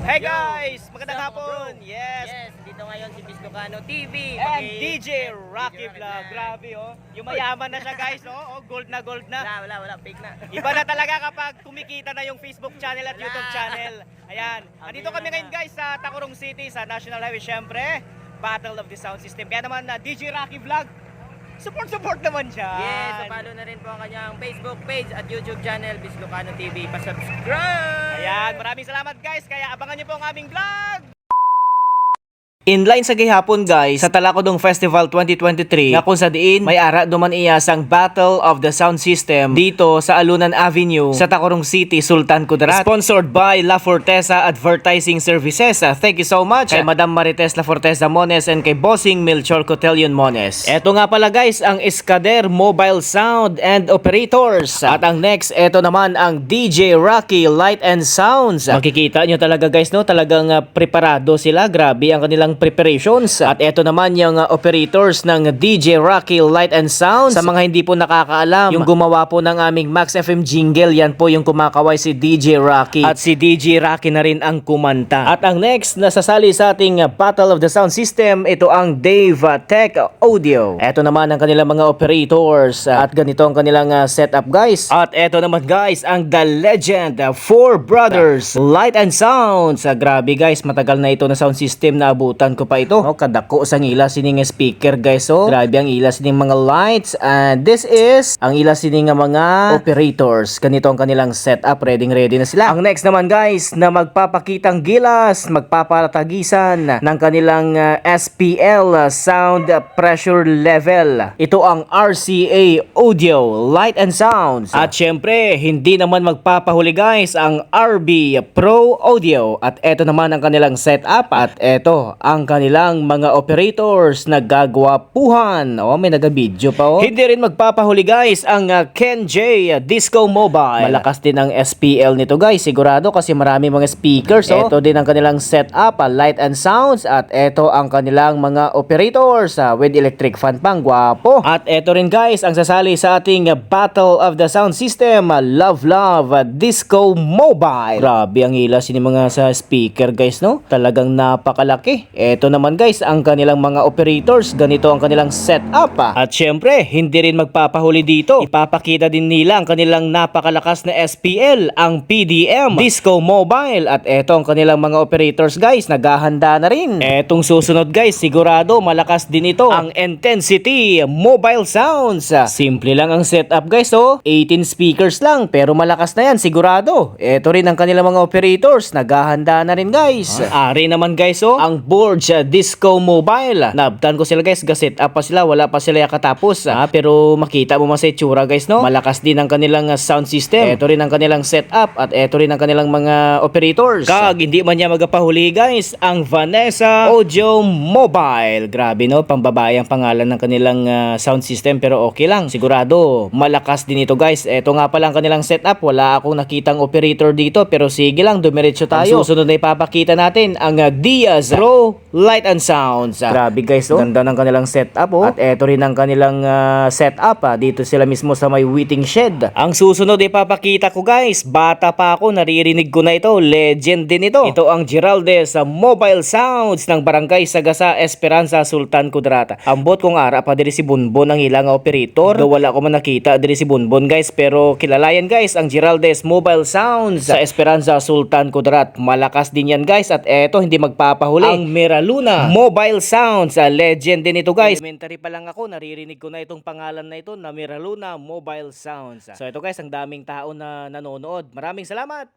Hey guys! Magandang hapon! Yes! Yes, dito ngayon si Bislocano TV. And DJ Rocky Vlog. Grabe oh. Yung mayaman na siya guys oh. Gold na gold na. Wala, fake na. Iba na talaga kapag kumikita na yung Facebook channel at YouTube channel. Ayan. Andito kami ngayon guys sa Tacurong City sa National Highway syempre. Battle of the Sound System. Kaya naman na DJ Rocky Vlog. Support naman siya. Yes, so follow na rin po ang kanyang Facebook page at YouTube channel, Bislocano TV. Pa-subscribe! Ayan, maraming salamat guys. Kaya abangan niyo po ang aming vlog. Inline sa gihapon guys sa Talakodong Festival 2023 na kung sa diin may ara duman iyasang Battle of the Sound System dito sa Alunan Avenue sa Tacurong City, Sultan Kudarat. Sponsored by La Forteza Advertising Services. Thank you so much kay Madam Marites La Forteza Mones and kay Bossing Melchor Cotellion Mones. Eto nga pala guys ang Escader Mobile Sound and Operators. At ang next, eto naman ang DJ Rocky Light and Sounds. Makikita nyo talaga guys no, talagang preparado sila. Grabe ang kanilang preparations. At eto naman yung operators ng DJ Rocky Light and Sounds. Sa mga hindi po nakakaalam, yung gumawa po ng aming Max FM jingle, yan po yung kumakaway si DJ Rocky. At si DJ Rocky na rin ang kumanta. At ang next na sasali sa ating Battle of the Sound System, ito ang Dave Tech Audio. Eto naman ang kanilang mga operators. At ganito ang kanilang setup guys. At eto naman guys, ang The Legend, Four Brothers Light and Sounds. Grabe guys, matagal na ito na sound system na abutan ko pa ito. No, kadako sa ila sining speaker guys. So, grabe ang ila sining mga lights. And this is ang ila sining mga operators. Ganito ang kanilang setup. Ready na sila. Ang next naman guys na magpapakitang gilas, magpapatagisan ng kanilang SPL sound pressure level. Ito ang RCA Audio Light and Sounds. At syempre, hindi naman magpapahuli guys ang RB Pro Audio. At eto naman ang kanilang setup. At eto ang kanilang mga operators nagagwapuhan. Oh, may naga-video pa oh. Hindi rin magpapahuli guys ang Ken J Disco Mobile. Malakas din ang SPL nito guys, sigurado kasi marami mga speakers oh. Ito din ang kanilang setup, Light and Sounds. At ito ang kanilang mga operators with electric fan pang gwapo. At ito rin guys ang sasali sa ating Battle of the Sound System, Love Disco Mobile. Grabe ang hilas ni mga sa speaker guys no, talagang napakalaki. Ito naman guys ang kanilang mga operators, ganito ang kanilang setup. At syempre, hindi rin magpapahuli dito. Ipapakita din nila ang kanilang napakalakas na SPL, ang PDM Disco Mobile. At ito ang kanilang mga operators guys, naghahanda na rin. Etong susunod guys, sigurado malakas din ito, ang Intensity Mobile Sounds. Simple lang ang setup guys oh, 18 speakers lang pero malakas na yan sigurado. Ito rin ang kanilang mga operators, naghahanda na rin guys. Ari naman guys oh, ang Borge Disco Mobile. Nabtan ko sila guys, gaset up pa sila, wala pa sila katapos. Pero makita mo sa itsura guys no, malakas din ang kanilang sound system. Ito rin ang kanilang setup at ito rin ang kanilang mga operators. Kag hindi man niya magapahuli guys, ang Vanessa Audio Mobile. Grabe no, pambabae ang pangalan ng kanilang sound system pero okay lang. Sigurado malakas din ito guys. Ito nga pala ang kanilang setup, wala akong nakitang operator dito pero sige lang, dumiretso tayo. Ang susunod na ipapakita natin ang Diaz Pro Light and Sounds. Grabe guys oh, ganda ng kanilang setup oh. At eto rin ang kanilang setup dito sila mismo sa may waiting shed. Ang susunod ipapakita ko guys, bata pa ako, naririnig ko na ito, legend din ito. Ito ang Geraldes Mobile Sounds ng Barangay Sagasa, Esperanza, Sultan Kudarat. Ambot kong ara pa diri si Bunbon ang ilang operator. Do wala ko man nakita diri si Bunbon guys, pero kilalayan guys ang Geraldes Mobile Sounds sa Esperanza, Sultan Kudarat. Malakas din yan guys. At eto hindi magpapahuli, ang Meraluna Mobile Sounds. Legend din ito guys. Elementary pa lang ako, naririnig ko na itong pangalan na ito na Meraluna Mobile Sounds. So ito guys, ang daming tao na nanonood. Maraming salamat.